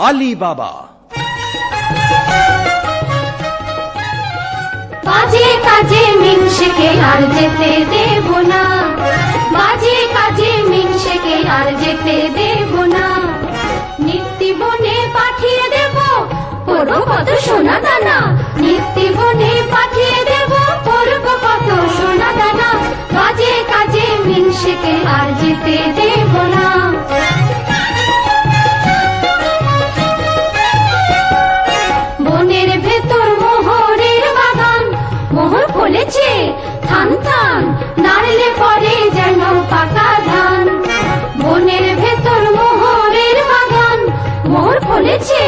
আলী বাবা। বাজে কাজে মিংসেকে আর যেতে দেব না, বাজে কাজে মিংসেকে আর যেতে দেব না। নিত্যি বনে পাঠিয়ে দেব পড়ব কত সোনা দানা, নিত্যি বনে পাঠিয়ে দেব পড়ব কত সোনা দানা। বাজে কাজে মিংসেকে আর যেতে দেব না। বনের ভেতর মোহরের বাগান, মোহর ফলেছে থান থান, নাড়লে পরে যেন পাকা ধান। বনের ভেতর মোহরের বাগান, মোহর ফলেছে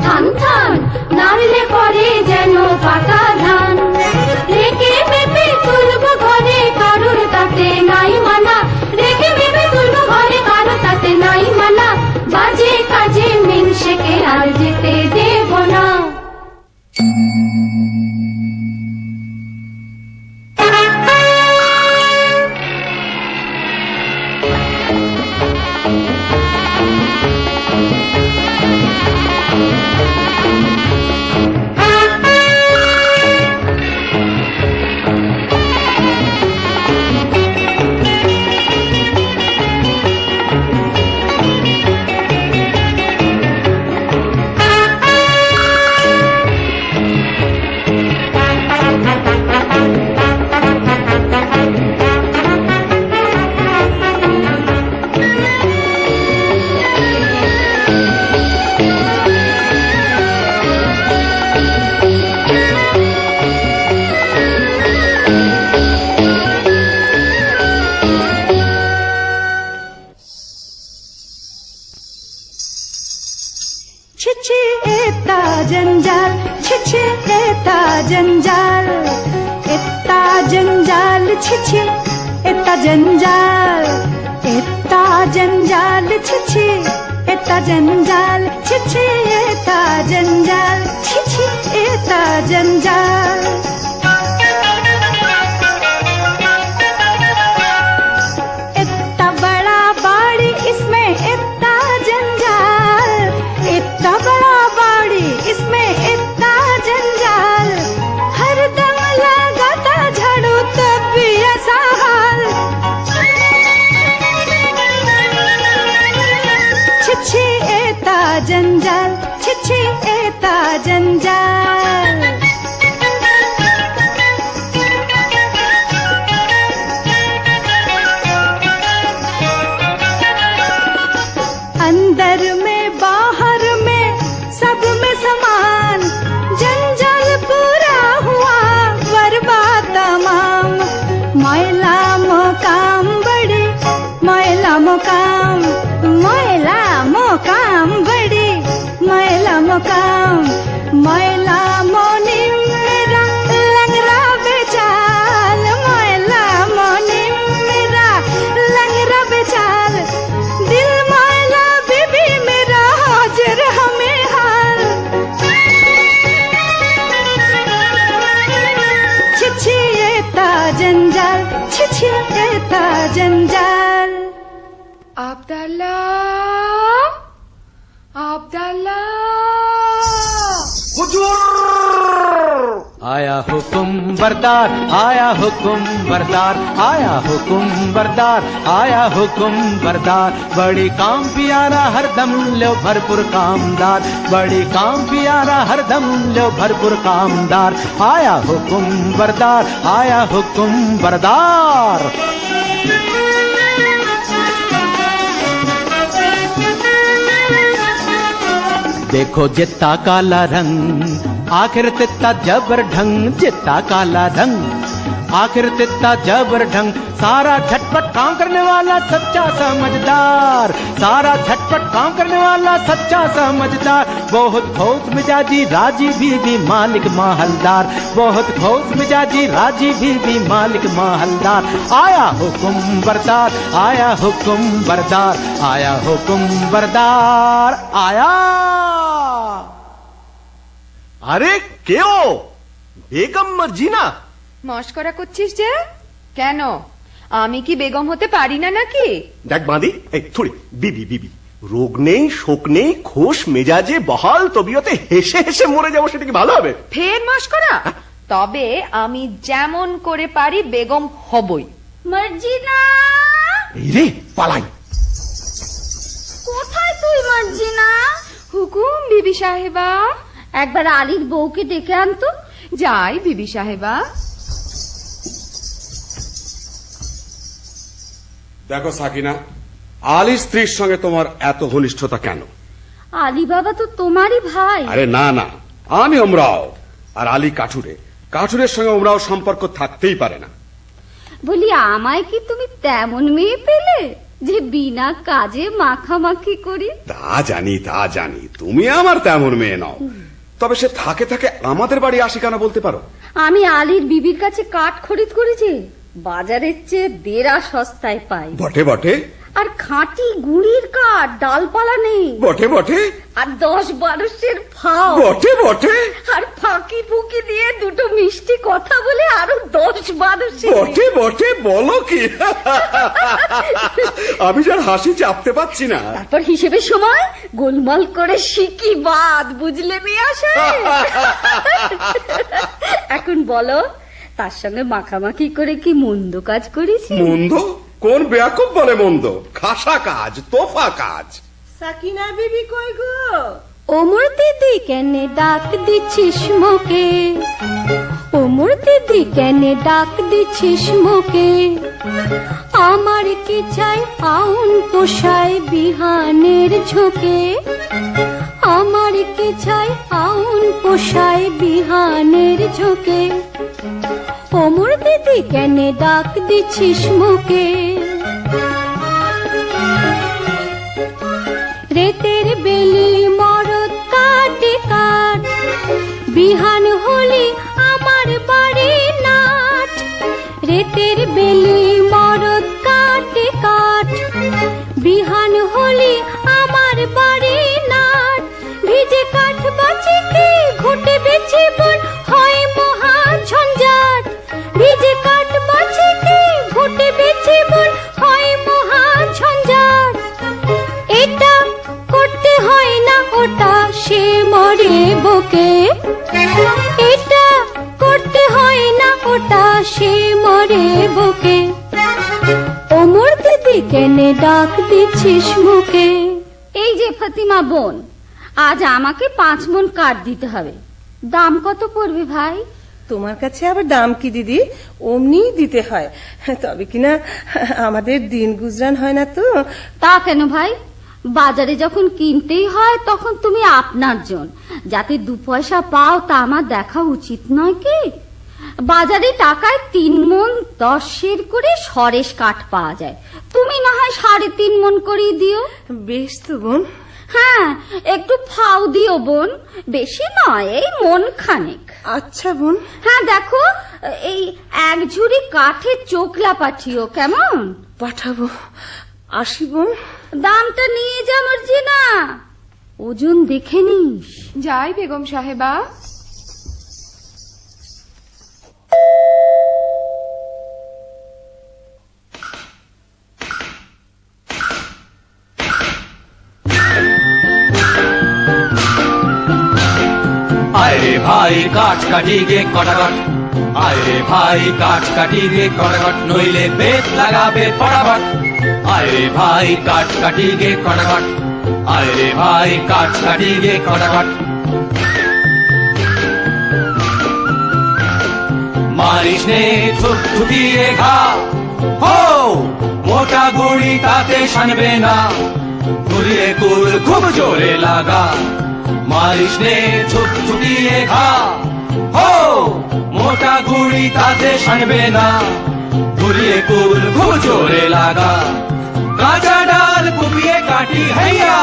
থান থান, নাড়লে পরে যেন পাকা ধান। রেখে মেপে তুলব ঘরে, কারুর তাতে নাই মানা, রেখে মেপে তুলব ঘরে, কারুর তাতে নাই মানা। বাজে কাজে মিংসেকে আর যেতে দেব না। छिछी एता जंजाल, छिछी एता जंजाल, एता जंजाल, छिछी एता जंजाल, एता जंजाल, छिछी एता जंजाल, छिछी एता जंजाल, छिछी एता जंजाल। इतना बड़ा बाड़ी इसमें इतना जंजाल, इतना बड़ा बाड़ी इसमें इतना जंजाल, हरदम लगाता झाड़ू तब भी ऐसा हाल। छिछी एता जंजाल, छिछी एता जंजाल। अंदर में बाहर में सब में समान, जंजाल पूरा हुआ बर्बाद तमाम। मैला मोकाम बड़ी, मैला मोकाम, मैला मोकाम बड़ी, मैला मोकाम। मैला मोनी मेरा लंगरा बेचाल, मैला मोनी मेरा लंगरा बेचाल। दिल मैला बीबी मेरा हाजिर हमें हाल। छिछी एता जंजाल, छिछी एता जंजाल। আবদাল্লা, আবদাল্লা। आया हुकुम बरदार, आया हुकुम बरदार, आया हुकुम बरदार, आया हुकुम बरदार। बड़ी काम प्यारा हरदम लो भरपूर कामदार, बड़ी काम प्यारा हरदम लो भरपूर कामदार। आया हुकुम बरदार, आया हुकुम बरदार। देखो जितना काला रंग, आखिर तित्ता जबर ढंग, जितना काला रंग आखिर तित्ता जबर ढंग। सारा झटपट काम करने वाला सच्चा समझदार, सारा झटपट काम करने वाला सच्चा समझदार। बहुत खोस मिजाजी राजी बीबी मालिक माहलदार, बहुत खोस मिजाजी राजी बीबी मालिक माहलदार। आया हुकुम बरदार, आया हुकुम बरदार, आया हुकुम बरदार। आया আরে কেও বেগম মর্জিনা, মস্করা করছিস যে কেন? আমি কি বেগম হতে পারি না নাকি? দেখ বাঁধি, এই থুড়ি বিবি বিবি রোগ নেই, শোক নেই, খোশ মেজাজে বহাল তবিয়তে হেসে হেসে মরে যাবো, সেটা কি ভালো হবে? ফের মস্করা? তবে আমি যেমন করে পারি বেগম হবই। মর্জিনা, এই রে, পালাই। কোথায় তুই মর্জিনা? হুকুম বিবি সাহেবা। একবার আলীর বউকে ডেকে আনতো। যাই বিবি সাহেবা। দেখো সাকিনা, আলীর স্ত্রীর সঙ্গে তোমার এত ঘনিষ্ঠতা কেন? আলী বাবা তো তোমারই ভাই। আরে না না, আমি ওমরাও, আর আলী কাঠুরে। কাঠুরের সঙ্গে ওমরাও সম্পর্ক থাকতেই পারে না। বলি, আমায় কি তুমি তেমন মেয়ে পেলে যে বিনা কাজে মাখামাখি করি? তা জানি, তুমি আমার তেমন মেয়ে নও। তবে সে থাকে থাকে আমাদের বাড়ি আসি কেন বলতে পারো? আমি আলীর বিবির কাছে কাঠ খরিদ করেছি, বাজারের চেয়ে দেড়া সস্তায় পাই। বটে বটে। আর খাঁটি গুড়ির কাঠ, ডালপালা নেই। বটে বটে। আর 10-12 ফাও। বটে বটে। আর ফাঁকি ফুকি দিয়ে দুটো মিষ্টি কথা বলে আরো 10-12। বটে বটে, বলো কি? আমি যার হাসি চাপতে পারছি না। তারপর হিসেবের সময় গোলমাল করে শিকি বাদ, বুঝলে মেয়ে আসে। এখন বলো, তার সঙ্গে মাখামাখি করে কি মন্দ কাজ করেছি? মন্দ? কোন বেয়াকুব বলে মন্দ? খাসা কাজ, তোফা কাজ। সাকিনা বিবি কই গো? ওমর দিদি কেন ডাক দিচ্ছিস মোকে? ওমর দিদি কেন ডাক দিচ্ছিস মোকে? আমার কি চাই আউন পোষায় বিহানের ঝোঁকে? আমার কি চাই আউন পোষায় বিহানের ঝোঁকে? ওমর দিদি কেন ডাক দিচ্ছিস মোকে? রেতের বেলি মরদ কাটে কাট, বিহান হলি আমার বাড়ি নাট। রেতের বেলি মরদ কাটে কাট, বিহান হলি আমার বাড়ি নাট। ভিজে কাঠ বাঁচে কি ঘুটে বেছে বন হয় মহা ঝঞ্ঝাট। ভিজে কাঠ বাঁচে কি ঘুটে বেছে বন হয় মহা ঝঞ্ঝাট। এটা করতে হয় না ওটা সে মরে বকে। এটা করতে হয় না ওটা সে মরে বকে। ওমর দিদি কেন ডাক দিচ্ছিস মুখে? এই যে ফাতিমা বোন, আজ আমাকে 5 মণ কাঠ দিতে হবে। দাম কত পড়বে ভাই? তোমার কাছে আবার দাম কি দিদি? অমনি দিতে হয়, তবে কিনা আমাদের দিন গুজরান হয় না তো। তা কেন ভাই? বাজারে যখন কিনতেই হয় তখন তুমি আপনার জন, যাতে 2 পয়সা পাও তা আমার দেখা উচিত নয় কি? বাজারে টাকায় 3 মণ 10 সের করে সরেস কাঠ পাওয়া যায়, তুমি না হয় 3.5 মণ করে দিও। বেশ তো বোন। হ্যাঁ, একটু ফাও দিও বোন, বেশি নয়, এই মন খানেক। আচ্ছা বোন। হ্যাঁ দেখো, এই 1 ঝুড়ি কাঠের চোখলা পাঠিও, কেমন? পাঠাবো। আসি বোন। দামটা নিয়ে যা মর্জিনা, ওজন দেখে নিস। যাই বেগম সাহেবা। আরে ভাই কাঠ কাটি গে কটাকট, আরে ভাই কাঠ কাটি গে কটাকট, নইলে বেত লাগাবে পড়াবট। আরে ভাই কাঠ কাটি গে কটাকট, আরে ভাই কাঠ কাটি গে কটাকট। মারিস নে ঠুকঠুকিয়ে ঘা, হো মোটা গুড়ি তাতে শানবে না, ঘুরিয়ে কুল খুব জোরে লাগা। মারিস নে ঠুকঠুকিয়ে ঘা, হো মোটা গুড়ি তাতে শানবে না, ঘুরিয়ে কুল খুব জোরে লাগা। কাঁচা ডাল কুপিয়ে কাটি হেইয়া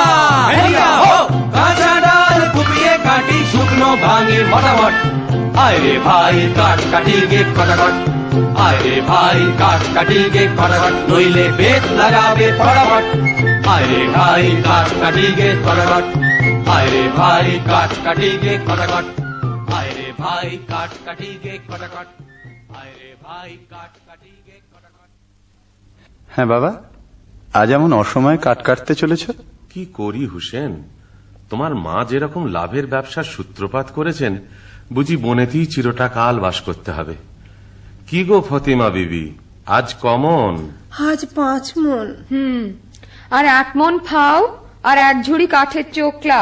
হেইয়া, হো কাঁচা ডাল কুপিয়ে কাটি শুকনো ভাঙে মোটামট। আরে ভাই কাঠ কাটি গে কটাকট, আরে ভাই কাঠ কাটি গে কটাকট, নইলে বেত লাগাবে পড়াবট। আরে ভাই কাঠ কাটি গে কটাকট, আরে ভাই কাঠ কাটি গে কটাকট, আরে ভাই কাঠ কাটি গে কটাকট, আরে ভাই কাঠ কাটি গে কটাকট। হ্যাঁ বাবা, আজ এমন অসময়ে কাট কাটতে চলেছ? কি করি হুসেন, তোমার মা যেরকম লাভের ব্যবসার সূত্রপাত করেছেন, বুঝি বনেতেই চিরটা কাল বাস করতে হবে। কি গো ফতিমা বিবি, আজ কমন? আজ 5 মণ। আর 1 মণ ফাও আর 1 ঝুড়ি কাঠের চোকলা।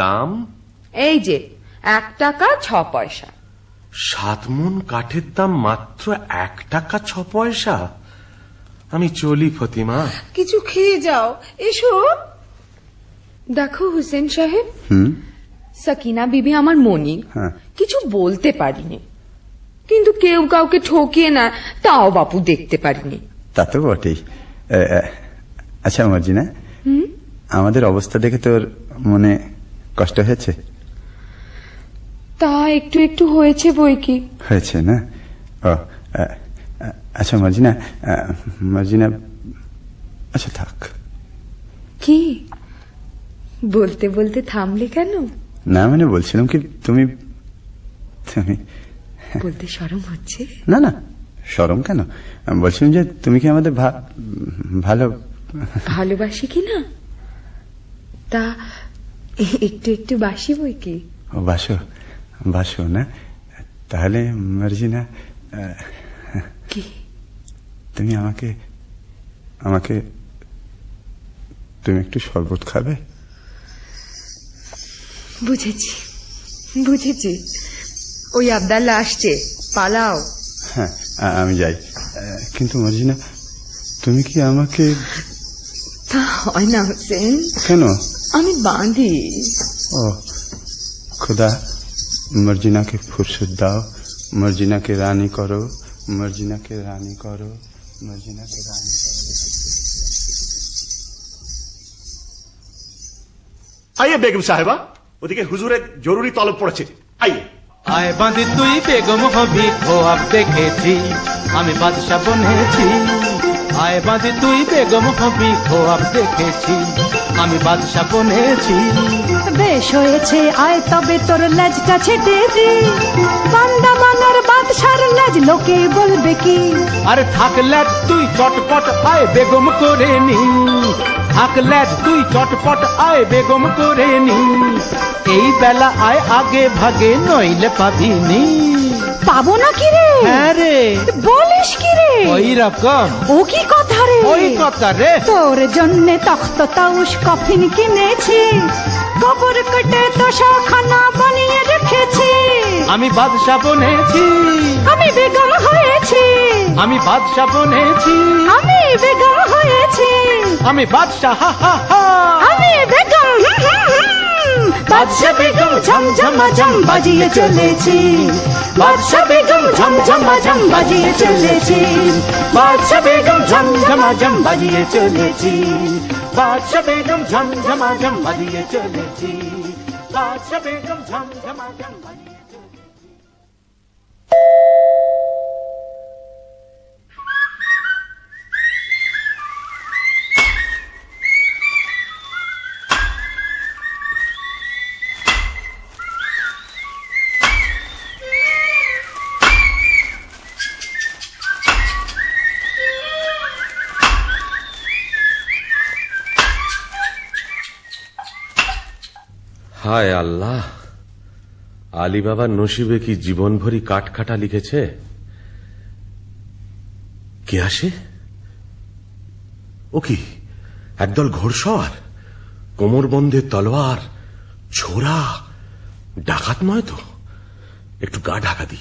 দাম? এই যে 1 টাকা 6 পয়সা। 7 মণ কাঠের দাম মাত্র 1 টাকা 6 পয়সা? আমি চলি ফতিমা। কিছু খেয়ে যাও, এসো। দেখো হুসেন সাহেব, সাকিনা বিবি আমার মনি, কিছু বলতে পারিনি, কিন্তু কেউ কাউকে ঠকিয়ে না তাও বাপু দেখতে পারিনি। তা তো বটেই। আচ্ছা মর্জিনা, আমাদের অবস্থা দেখে তোর মনে কষ্ট হয়েছে? তা একটু একটু হয়েছে বই কি। হয়েছে না? ও আচ্ছা মর্জিনা, মর্জিনা, আচ্ছা থাক। কি বলতে বলতে থামলে কেন? না মানে বলছিলাম কি, তুমি তুমি বলতে শরম হচ্ছে? না না, শরম কেন? বলছিলাম যে তুমি কি আমাদের ভালো ভালোবাসি কি না, তা একটু একটু বাসি বই কি। ও বাসো, বাসো না? তাহলে মর্জিনা, কি? তুমি আমাকে আমাকে তুমি একটু শরবত খাবে? বুঝেছি বুঝেছি, ওই আবদাল্লা আসছে, পালাও। হ্যাঁ আমি যাই, কিন্তু মর্জিনা তুমি কি আমাকে? তা হয় না হোসেন। কেন? আমি বাঁধি। ও খুদা, মর্জিনাকে ফুরসত দাও, মর্জিনাকে রানী করো, মর্জিনাকে রানী করো, মর্জিনাকে রানী করো। আইয়ে বেগম সাহেবা, ওদিকে হুজুরের জরুরি তলব পড়েছে, আইয়ে। আয় বাঁধি তুই বেগম হবি, খোয়াব দেখেছি, আমি বাদশা বনেছি। আয় বাঁধি তুই বেগম হবি, খোয়াব দেখেছি, আমি বাদশা বনেছি। বেশ হয়েছে, আয় তবে তোর লেজটা ছেটে দি, বান্দা বানার বাদশার লেজ লোকে বলবে কি। আরে থাক ল্যাজ তুই চটপট, আয় বেগম করে নি। থাক ল্যাজ তুই চটপট, আয় বেগম করে নি। এই বেলা আয় আগে ভাগে, নইলে পাবিনি। পাবো না কি রে? হ্যাঁ রে। বলিস কি রে? ওই রকম। ও কি কথা রে? ওই কথা রে। তোর জন্যে তখ্ত তাউস কফিন কিনেছি, গোবর কেটে তোষাখানা বানিয়ে রেখেছি। আমি বাদশা বনেছি, আমি বেগম হয়েছি, আমি বাদশা বনেছি, আমি বেগম হয়েছি, আমি বাদশা, হা হা হা। আমি বেগম। বাদশা বেগম ঝমঝমাঝম বাজিয়ে চলেছি, বাদশা বেগম ঝমঝমাঝম বাজিয়ে চলেছি, বাদশা বেগম ঝমঝমাঝম বাজিয়ে চলেছি, বাদশা বেগম ঝমঝমাঝম বাজিয়ে চলেছি, বাদশা বেগম ঝমঝমাঝম বাজিয়ে চলেছি। হায় আল্লাহ, আলী বাবার নসিবে কি জীবন ভরি কাটকাটা লিখেছে। কে আসে? ও কি একদল ঘোড়সওয়ার, কোমরবন্ধে তলোয়ার, ছোরা, ডাকাত নয় তো? একটু গা ঢাকা দি।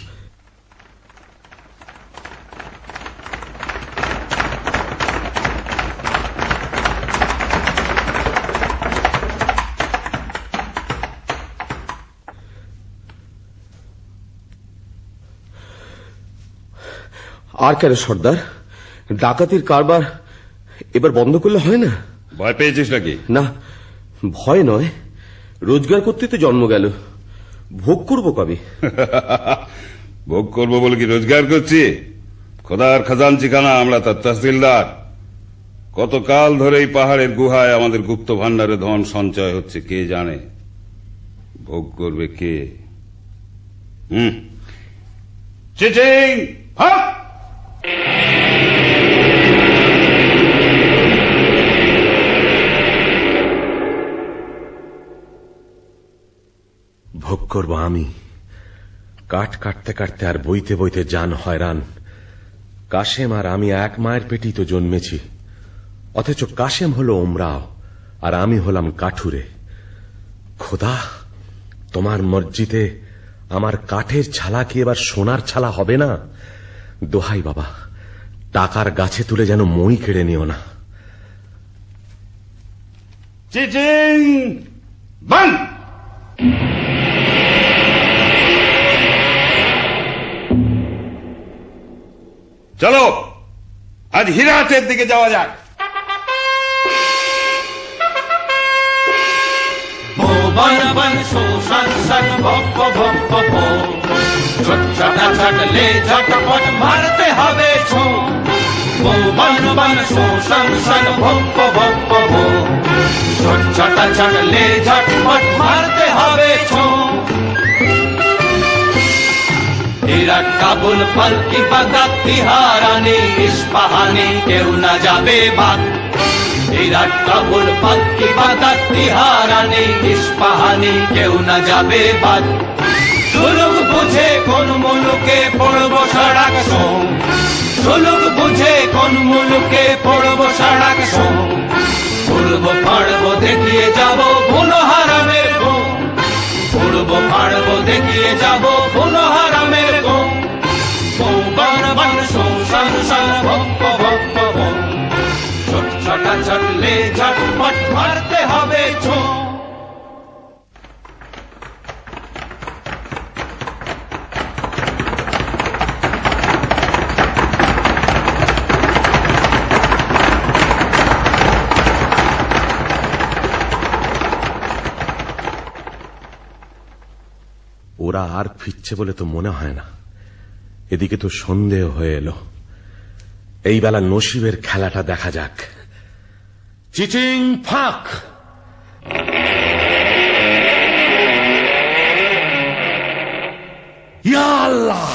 আর কেন সর্দার, ডাকাতির কারবার এবার বন্ধ করলে হয় না? ভয় পেয়েছিস নাকি? না, ভয় নয়, রোজগার করতে তো জন্ম গেল, ভোগ করবো কবে? ভোগ করবো বলে কি রোজগার করছি? খোদার খাজানচিখানা, আমরা তার তহসিলদার। কতকাল ধরে এই পাহাড়ের গুহায় আমাদের গুপ্ত ভান্ডারে ধন সঞ্চয় হচ্ছে কে জানে। ভোগ করবে কে? চিচিং হপ! করব আমি? কাঠ কাটতে কাটতে আর বইতে বইতে জান হয়রান। কাশেম আর আমি এক মায়ের পেটেই তো জন্মেছি, অথচ কাশেম হলো ওমরাও আর আমি হলাম কাঠুরে। খোদা, তোমার মসজিদে আমার কাঠের ছালা কি এবার সোনার ছালা হবে না? দোহাই বাবা, টাকার গাছে তুলে যেন মই কেড়ে নিও না। চিচিং বন্ধ। চলো আজ হীরাটের দিকে যাওয়া যাক। বন বন শোষণ সন ভপ্প ভপ্প ভো, ছোটা ছটলে ঝটপট মারতে হবে ছো। বন বন শোষণ সন ভপ্প ভপ্প ভো, ছোটা ছটলে ঝটপট মারতে হবে ছো। ইরাক কাবুল পালকি বাগদাদ তিহারানি ইস্পাহানি কেউ না যাবে বাদ। ইরাক কাবুল পালকি বাগদাদ তিহারানি ইস্পাহানি কেউ না যাবে বাদ। সুলুক বুঝে কোন মুলুকে পড়ব সড়াক সোম, সুলুক বুঝে কোন মুলুকে পড়ব সড়াক সোম। উড়ব পাড়ব দেখিয়ে যাব বুনো হারামের ঘুম, উড়ব পাড়ব দেখিয়ে যাব বুনো হারামের ঘুম। বন বন শোষণ সন ভপ্প ভপ্প ভো, ছোটা ছটলে ঝটপট মারতে হবে ছো। ওরা আর ফিরছে বলে তো মনে হয় না। এদিকে তো সন্দেহ হয়ে এলো। এই বেলা নসিবের খেলাটা দেখা যাক। চিচিং ফাঁক। ইয়া আল্লাহ!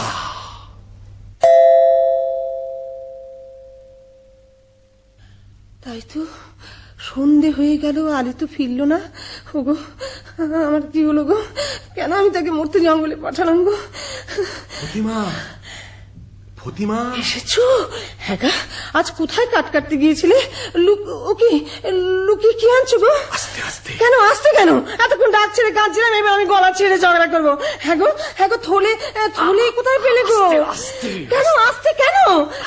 তাই তো, সন্ধে হয়ে গেল, আলী তো ফিরলো না। ওগো, আমার কি হলো গো? কেন আমি তাকে মরতে জঙ্গলে পাঠালাম গো? ফতিমা, ফতিমা এসেছো? হ্যাঁ গা, আজ কোথায় কাট কাটতে গিয়েছিলে? লুকিয়ে কি আনছো গো? আস্তে আস্তে। কেন আসতে? কেন এতক্ষণ ডাক ছেড়ে কাঁদছিলাম, এবার আমি গলা ছেড়ে ঝগড়া করবো? হ্যাঁ গো, থলে কোথায় পেলে গো? কেন আসতে? কেন?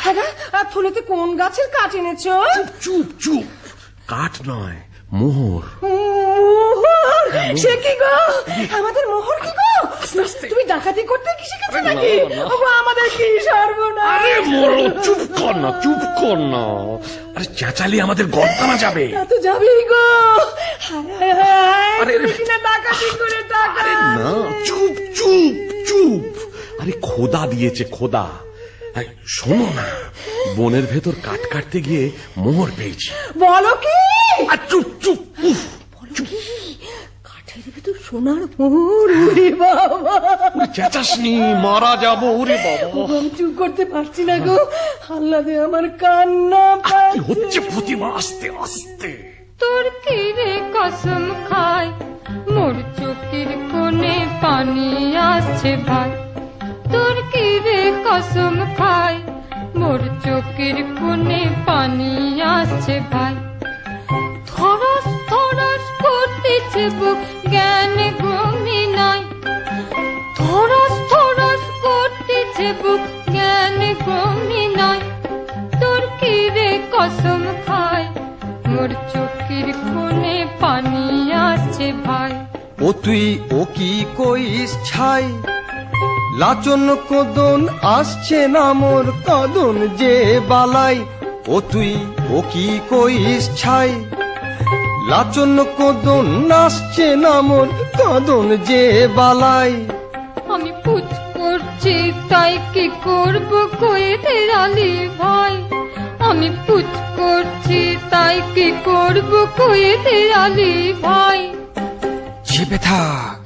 হ্যাঁ গা, থলেতে কোন গাছের কাঠ এনেছো? চুপ চুপ। কাঠ নয়, মোহর। মোহর? সে কি গো? আমাদের মোহর কি গো? তুমি ডাকাতি করতে কি শিখেছো নাকি? আমাদের কি সর্বনাশ! আরে মরো, চুপ কর না, চুপ কর না। আরে চেঁচালি আমাদের গর্দানা যাবে। তো যাবেই গো। আরে কিনা ডাকাতি করে টাকা। না, চুপ চুপ চুপ। আরে খোদা দিয়েছে, খোদা। শোনো না, বনের ভেতর কাঠ কাটতে গিয়ে মোহর পেয়েছি। বলো কি? আর চুপ চুপ। উফ, চুপ। কাঠের ভেতর সোনার মোহর? ওরে বাবা, চেঁচাসনি, মারা যাবো। ওরে বাবা, আমি চুপ করতে পারছি না গো। আল্লাহ দে আমার কান্না কি হচ্ছে ফতিমা? আস্তে আস্তে। তোর কি রে কসম খাই, মোর চোখের কোণে পানি আসছে ভাই। তোর কি রে কসম খাই, মোর চোখের কোণে পানি আসছে ভাই। থরস থরস করতেছে বুক, জ্ঞান ঘুমি নাই। থরস থরস করতেছে বুক, জ্ঞান ঘুমি নাই। তোর কি রে কসম খাই, মোর চোখের কোণে পানি আসছে ভাই। ও তুই ও কি কইস ছাই, লাচন কদন আসছে না মোর কদন যে বালাই। ও তুই ও কি কইস ছাই, লাচন কদন আসছে না মোর কদন যে বালাই। আমি পুচ করছি তাই কি করব কইতে আলী ভাই। আমি পুচ করছি তাই কি করব কইতে আলী ভাই। চেপে থাক,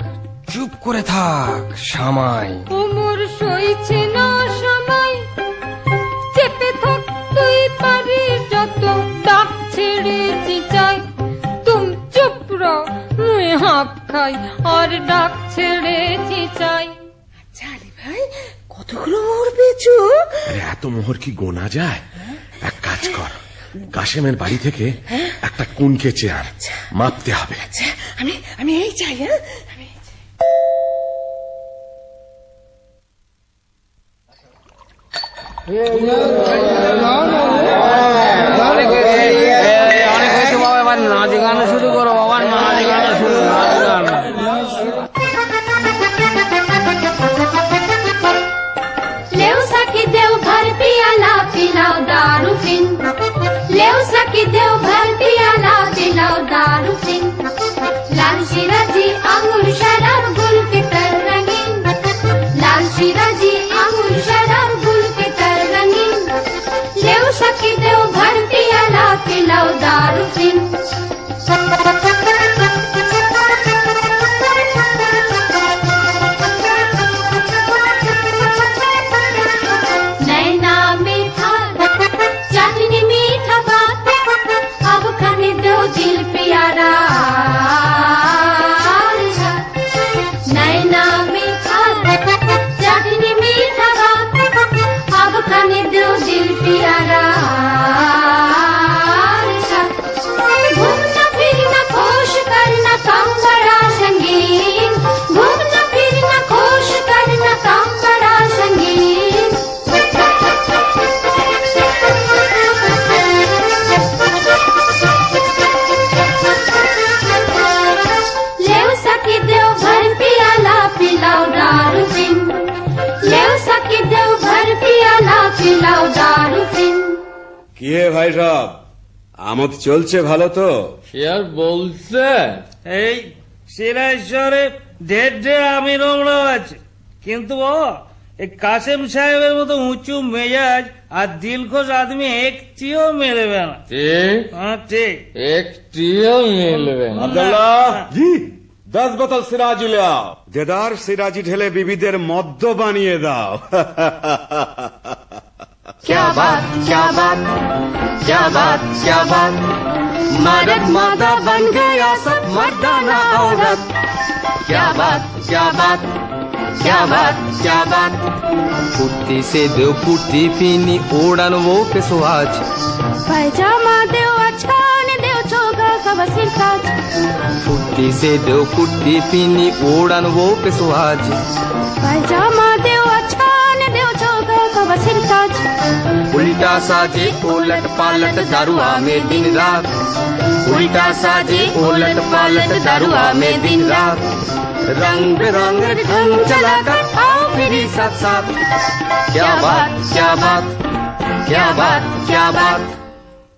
চুপ করে থাক সামাই। ওমর সইছে না সময়, চেপে থাক তুই পারিস যত, ডাক ছেড়ে চিচাই। তুম চুপ রো, মুই হাঁপ খাই আর ডাক ছেড়ে চিচাই। আচ্ছা আলী ভাই, কতগুলো মোহর পেয়েছো? আরে এত মোহর কি গোনা যায়? এক কাজ কর, কাশেমের বাড়ি থেকে একটা কুনকে চেয়ার মাপতে হবে। আচ্ছা, আমি এই চাই। হ্যাঁ, আমি এই চাই। অনেক হয়েছে বাবা, এবার নাচ গান শুরু করো বাবা, নাচ গান শুরু, নাচ গান। लेव सखी देव भर पियाला पिलाओ दारू पिन, लेव सखी देव भर पियाला पिलाओ दारू पिन। लाल शिराजी आंगुर शराब गुल के तर रंगीन, लाल शिराजी आंगुर शराब गुल के तर रंगीन। लेव सखी देव भर पियाला पिलाओ दारू पिन। नैना मीठा चांदनी मीठा बात, अब खाने दो दिल प्यारा। नैना मीठा चांदनी मीठा बात, अब खाने दो दिल प्यारा। घूमना फिरना खुश करना काम बड़ा संगीन, घूमना फिरना खुश करना काम बड़ा संगीन। लेव सखी देव भर पियाला पिलाओ दारू पिन, लेव सखी देव भर पियाला पिलाओ दारू पिन। কি হে ভাই সব, আমোদ চলছে ভালো তো? সে আর বলছে, এই সিরাজরে ঢের ঢের আমির ওমরাও আছে, কিন্তু বাবা এই কাসেম সাহেবের মতো উঁচু মেজাজ আর দিলখোশ আদমি একটিও মেলবে না। হ্যাঁ ঠিক, একটিও মেলবে না। আব্দুল্লাহ জি, 10 বোতল সিরাজি লাও। দেদার সিরাজি ঢেলে বিবিদের মদ্য বানিয়ে দাও। क्या बात क्या बात क्या बात क्या बात, मर्द मादा बन गया सब मर्दाना औरत। क्या बात क्या बात क्या बात क्या बात, ফুর্তি সে দেও ফুর্তি পিনি ওড়ান वो पे सुहाज। पैजामा देव अछान देव चोगा का बसिर काज, ফুর্তি সে দেও ফুর্তি পিনি ওড়ান वो पे सुहाज। पैजामा देव अछान देव चोगा का बसिर काज। उल्टा साजे उलट पालट दारुआ में दिन रात, उल्टा साजे उलट पालट दारुआ में दिन रात। रंग बिरंग ढंग चलाकर आओ फिर साथ साथ। क्या बात क्या बात क्या बात क्या बात।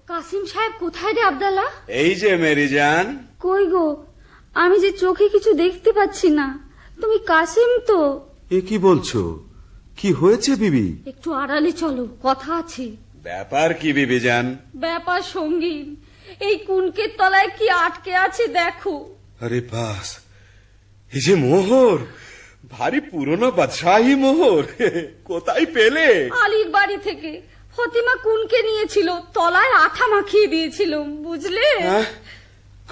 কাসিম সাহেব কোথায় রে আব্দুল্লাহ? এই যে মেরি জান। কই গো, আমি যে চোখে কিছু দেখতে পাচ্ছি না। তুমি কাসিম তো? এ কি বলছো? কি হয়েছে বিবি? একটু আড়ালে চলো, কথা আছে। ব্যাপার কি বিবি জান? ব্যাপার সঙ্গীন, এই কুনকের তলায় কি আটকে আছে দেখো। আরে বাস, এই যে মোহর, ভারী পুরনো বাদশাহী মোহর, কোথায় পেলে? আলীর বাড়ি থেকে ফতিমা কুনকে নিয়েছিল, তলায় আঠা মাখিয়ে দিয়েছিল, বুঝলে?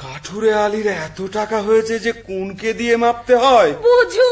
কাঠুরে আলীর এত টাকা হয়েছে যে কুনকে দিয়ে মাপতে হয়? বুঝো